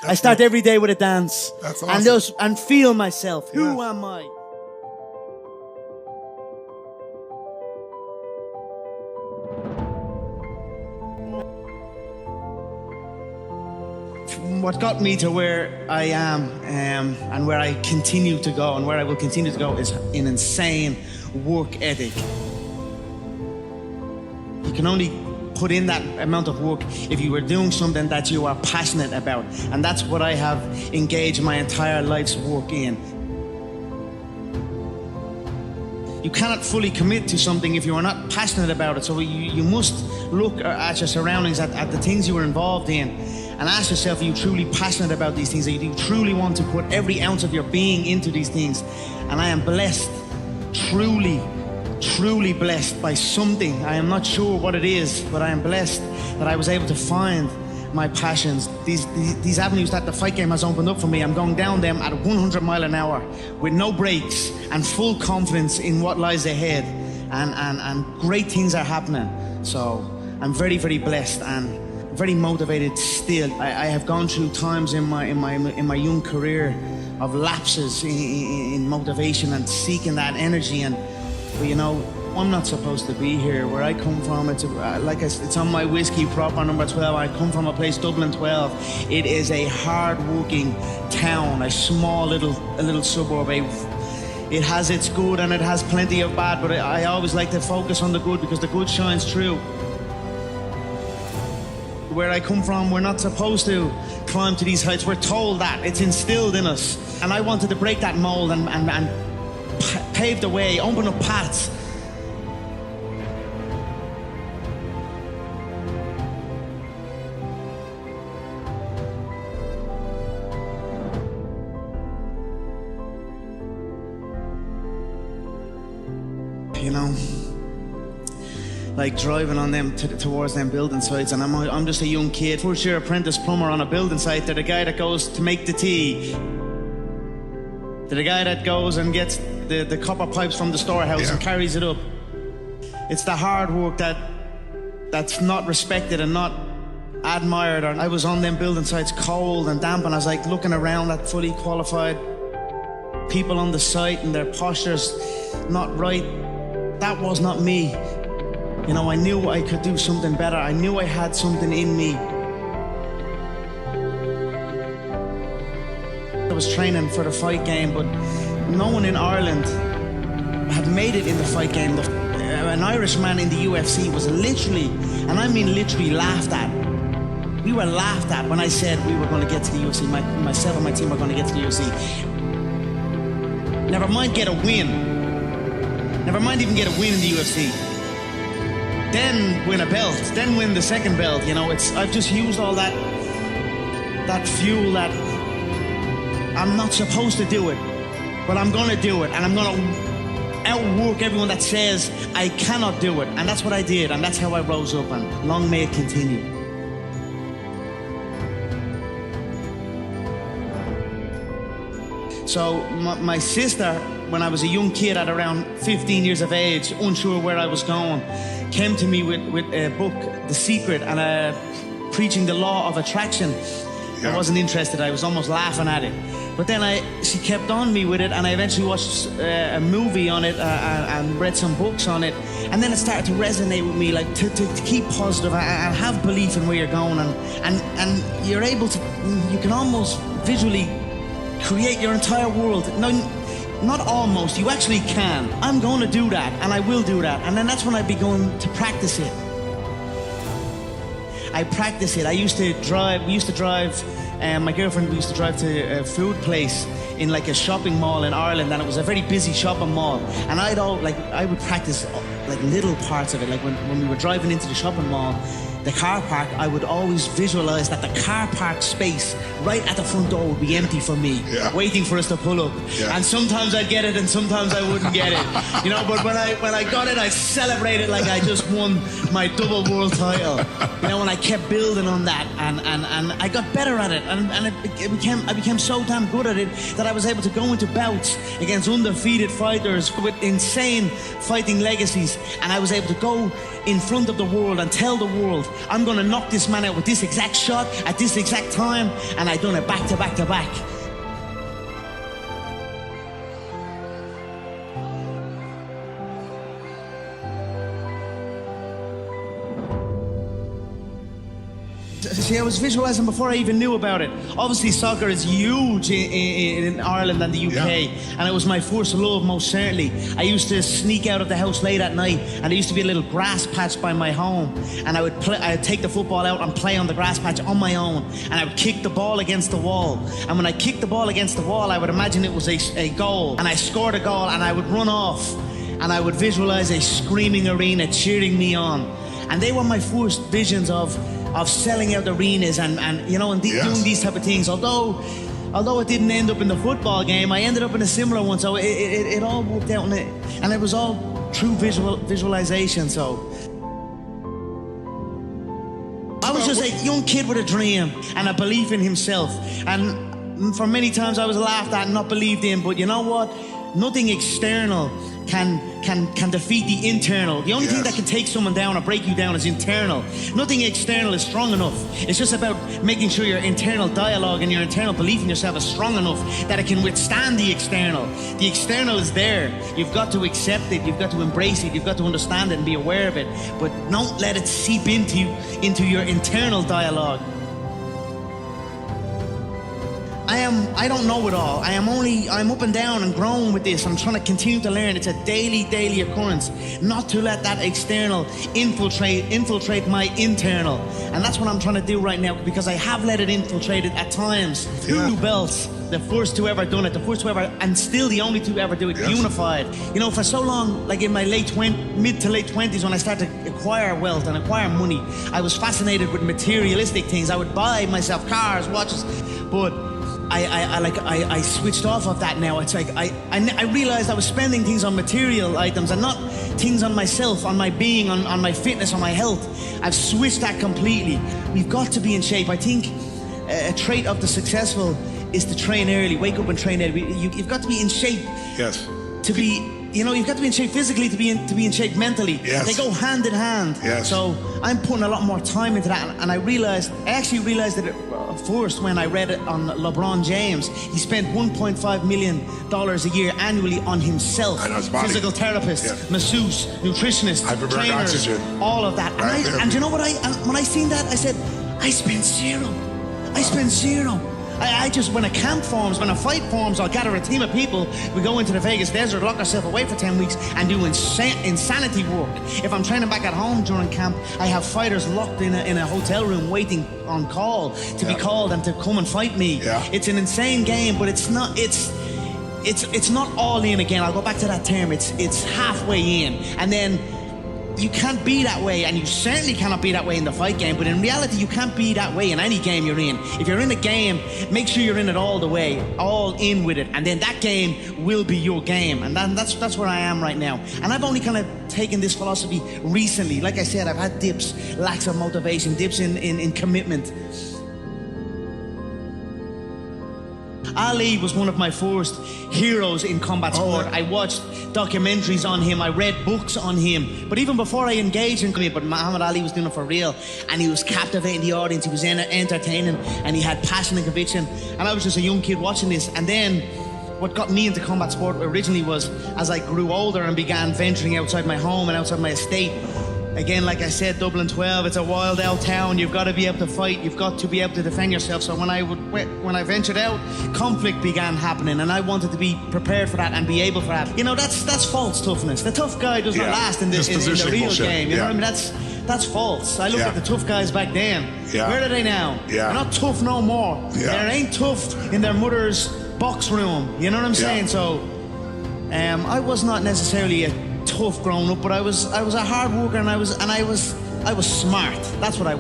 I start every day with a dance. That's awesome. And feel myself. Who am I? What got me to where I am and where I continue to go and where I will continue to go is an insane work ethic. You can only put in that amount of work if you were doing something that you are passionate about. And that's what I have engaged my entire life's work in. You cannot fully commit to something if you are not passionate about it. So you must look at your surroundings, at the things you are involved in, and ask yourself, are you truly passionate about these things? Do you truly want to put every ounce of your being into these things? And I am blessed, truly blessed by something. I am not sure what it is, but I am blessed that I was able to find my passions, these avenues that the fight game has opened up for me. I'm going down them at 100 miles an hour with no brakes and full confidence in what lies ahead, and great things are happening. So I'm very, very blessed and very motivated still. I have gone through times in my young career of lapses in motivation and seeking that energy, but you know, I'm not supposed to be here. Where I come from, it's on my whiskey proper number 12. I come from a place, Dublin 12. It is a hard-working town, a small little suburb. It has its good and it has plenty of bad, but I always like to focus on the good because the good shines through. Where I come from, we're not supposed to climb to these heights. We're told that. It's instilled in us. And I wanted to break that mold and pave the way, open up paths. You know, like driving on them towards them building sites, and I'm just a young kid, first year apprentice plumber on a building site. They're the guy that goes to make the tea. They're the guy that goes and gets the copper pipes from the storehouse and carries it up. It's the hard work that's not respected and not admired. I was on them building sites cold and damp, and I was like looking around at fully qualified people on the site and their postures not right. That was not me. You know, I knew I could do something better. I knew I had something in me. I was training for the fight game, but no one in Ireland had made it in the fight game. An Irishman in the UFC was literally, and I mean literally, laughed at. We were laughed at when I said we were going to get to the UFC. Myself and my team were going to get to the UFC. Never mind get a win. Never mind even get a win in the UFC. Then win a belt. Then win the second belt. You know, I've just used all that fuel that I'm not supposed to do it, but I'm gonna do it, and I'm gonna outwork everyone that says I cannot do it. And that's what I did, and that's how I rose up, and long may it continue. So my sister, when I was a young kid at around 15 years of age, unsure where I was going, came to me with a book, The Secret, and preaching the law of attraction. I wasn't interested. I was almost laughing at it. But then she kept on me with it, and I eventually watched a movie on it and read some books on it. And then it started to resonate with me, like to keep positive and have belief in where you're going. And you're able to, you can almost visually create your entire world. No, not almost, you actually can. I'm going to do that, and I will do that. And then that's when I began to practice it. I practice it. We used to drive, my girlfriend, we used to drive to a food place in like a shopping mall in Ireland, and it was a very busy shopping mall. And I would practice like little parts of it. Like when we were driving into the shopping mall, the car park, I would always visualize that the car park space right at the front door would be empty for me, waiting for us to pull up. And sometimes I'd get it and sometimes I wouldn't get it. You know, but when I got it, I celebrated like I just won my double world title. You know, and I kept building on that, and I got better at it, and I became so damn good at it that I was able to go into bouts against undefeated fighters with insane fighting legacies, and I was able to go in front of the world and tell the world, I'm going to knock this man out with this exact shot at this exact time, and I done it back to back to back. See, I was visualizing before I even knew about it. Obviously, soccer is huge in Ireland and the UK, and it was my first love, most certainly. I used to sneak out of the house late at night, and there used to be a little grass patch by my home, and I'd take the football out and play on the grass patch on my own, and I would kick the ball against the wall. And when I kicked the ball against the wall, I would imagine it was a goal, and I scored a goal, and I would run off, and I would visualize a screaming arena cheering me on. And they were my first visions of selling out arenas and you know, and doing these type of things. Although it didn't end up in the football game, I ended up in a similar one. So it all worked out, and it was all true visualization. So I was just a young kid with a dream and a belief in himself. And for many times I was laughed at and not believed in. But you know what? Nothing external can defeat the internal. The only thing that can take someone down or break you down is internal. Nothing external is strong enough. It's just about making sure your internal dialogue and your internal belief in yourself is strong enough that it can withstand the external. The external is there. You've got to accept it. You've got to embrace it. You've got to understand it and be aware of it. But don't let it seep into your internal dialogue. I don't know it all. I'm up and down and growing with this. I'm trying to continue to learn. It's a daily occurrence. Not to let that external infiltrate my internal. And that's what I'm trying to do right now, because I have let it infiltrate it at times. 2 belts, the first 2 ever done it, the first 2 ever, and still the only 2 ever do it, unified. You know, for so long, like in my mid to late 20s, when I started to acquire wealth and acquire money, I was fascinated with materialistic things. I would buy myself cars, watches, but I switched off of that now. It's like I realized I was spending things on material items and not things on myself, on my being, on my fitness, on my health. I've switched that completely. We've got to be in shape. I think a trait of the successful is to train early, wake up and train early. You've got to be in shape. Yes. To be, you know, you've got to be in shape physically to be in shape mentally. Yes. They go hand in hand. Yes. So I'm putting a lot more time into that, and I actually realized that first when I read it on LeBron James. He spent $1.5 million a year annually on himself. Physical therapist, masseuse, nutritionist, trainers, oxygen, all of that. And you know what? When I seen that, I said, I spent zero. I spent zero. I just, when a camp forms, when a fight forms, I'll gather a team of people. We go into the Vegas desert, lock ourselves away for 10 weeks and do insanity work. If I'm training back at home during camp, I have fighters locked in a hotel room waiting on call to be called and to come and fight me. It's an insane game, but it's not all in again. I'll go back to that term. It's halfway in. And then you can't be that way, and you certainly cannot be that way in the fight game, but in reality you can't be that way in any game you're in. If you're in a game, make sure you're in it all the way, all in with it, and then that game will be your game. And that's where I am right now. And I've only kind of taken this philosophy recently. Like I said, I've had dips, lacks of motivation, dips in commitment. Ali was one of my first heroes in combat sport. I watched documentaries on him, I read books on him, but even before I engaged in it, but Muhammad Ali was doing it for real, and he was captivating the audience, he was entertaining, and he had passion and conviction, and I was just a young kid watching this. And then what got me into combat sport originally was, as I grew older and began venturing outside my home and outside my estate. Again, like I said, Dublin 12, it's a wild out town. You've got to be able to fight. You've got to be able to defend yourself. So when I ventured out, conflict began happening, and I wanted to be prepared for that and be able for that. You know, that's false toughness. The tough guy does not last in the real bullshit game. You know what I mean? That's false. I look at the tough guys back then. Where are they now? They're not tough no more. They ain't tough in their mother's box room. You know what I'm saying? So I was not necessarily a tough growing up, but I was a hard worker, and I was smart. That's what I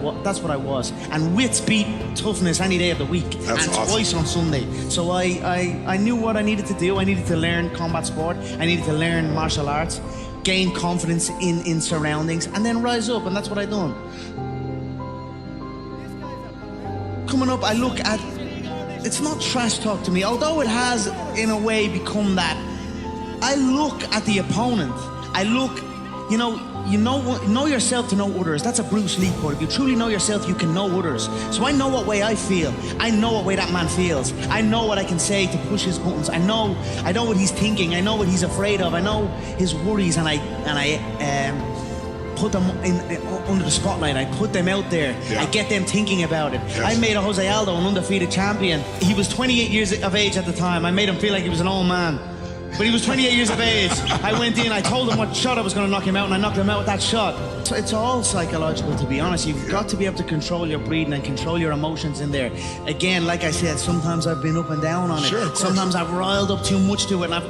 was. And wits beat toughness any day of the week. That's and awesome. Twice on Sunday. So I knew what I needed to do. I needed to learn combat sport. I needed to learn martial arts, gain confidence in surroundings, and then rise up. And that's what I done. Coming up, I look at, it's not trash talk to me, although it has in a way become that. I look at the opponent. I look, you know, you know yourself to know others. That's a Bruce Lee quote. If you truly know yourself, you can know others. So I know what way I feel. I know what way that man feels. I know what I can say to push his buttons. I know what he's thinking. I know what he's afraid of. I know his worries, and I put them under the spotlight. I put them out there. Yeah. I get them thinking about it. Yes. I made a Jose Aldo an undefeated champion. He was 28 years of age at the time. I made him feel like he was an old man. But he was 28 years of age. I went in, I told him what shot I was going to knock him out, and I knocked him out with that shot. So it's all psychological, to be honest. You've got to be able to control your breathing and control your emotions in there. Again, like I said, sometimes I've been up and down on it. Sure, sometimes I've riled up too much to it, and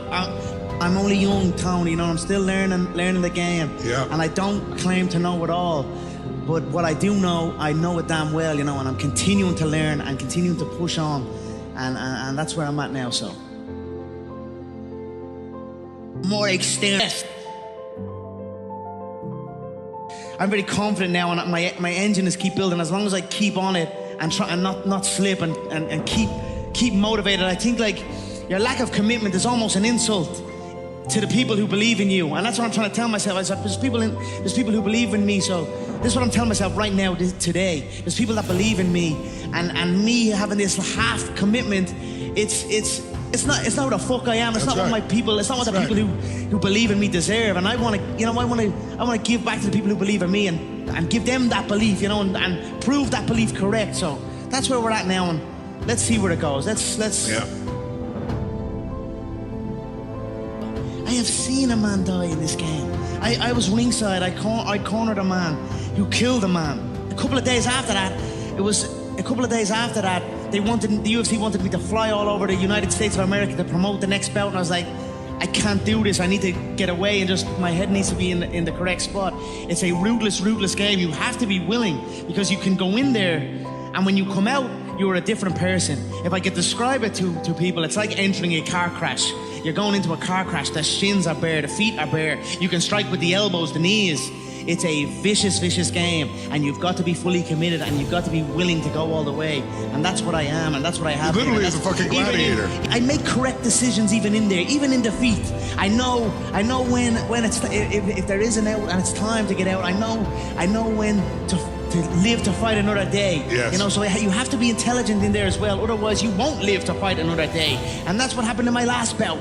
I'm only young, Tony, you know, I'm still learning the game. Yeah. And I don't claim to know it all. But what I do know, I know it damn well, you know, and I'm continuing to learn and continuing to push on. And that's where I'm at now, so. More extent. I'm very confident now, and my engine is keep building. As long as I keep on it and try and not slip and keep motivated. I think like your lack of commitment is almost an insult to the people who believe in you, and that's what I'm trying to tell myself. I said, there's people who believe in me, so this is what I'm telling myself right now, today. There's people that believe in me, and me having this half commitment. It's not what the fuck I am. It's not what my people. It's not what the people who believe in me deserve. And I want to give back to the people who believe in me and give them that belief, you know, and prove that belief correct. So that's where we're at now, and let's see where it goes. Let's. Yeah. I have seen a man die in this game. I was ringside. I cornered a man who killed a man. A couple of days after that, the UFC wanted me to fly all over the United States of America to promote the next bout, and I was like, I can't do this. I need to get away, and just my head needs to be in the correct spot. It's a ruthless game. You have to be willing, because you can go in there, and when you come out, you're a different person. If I could describe it to people, it's like entering a car crash. You're going into a car crash. The shins are bare, the feet are bare. You can strike with the elbows, the knees. It's a vicious game, and you've got to be fully committed, and you've got to be willing to go all the way. And that's what I am, and that's what I have. Literally is a fucking gladiator. I make correct decisions even in there, even in defeat. I know when it's if there is an out and it's time to get out. I know when to live to fight another day. Yes. You know, so you have to be intelligent in there as well. Otherwise, you won't live to fight another day. And that's what happened in my last bout.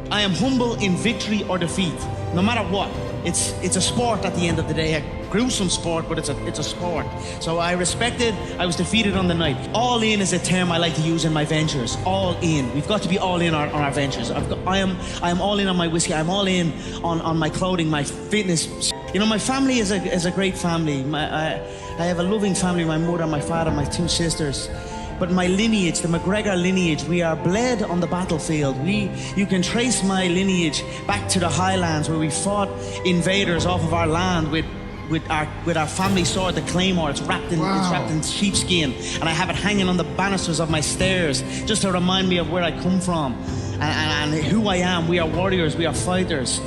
I am humble in victory or defeat, no matter what. It's a sport at the end of the day, a gruesome sport, but it's a sport. So I respect it. I was defeated on the night. All in is a term I like to use in my ventures. All in. We've got to be all in on our ventures. I am all in on my whiskey. I'm all in on my clothing, my fitness. You know, my family is a great family. I have a loving family. My mother, my father, my two sisters. But my lineage, the McGregor lineage, we are bled on the battlefield. You can trace my lineage back to the Highlands, where we fought invaders off of our land with our family sword, the claymore. It's wrapped in sheepskin, and I have it hanging on the banisters of my stairs, just to remind me of where I come from and who I am. We are warriors. We are fighters.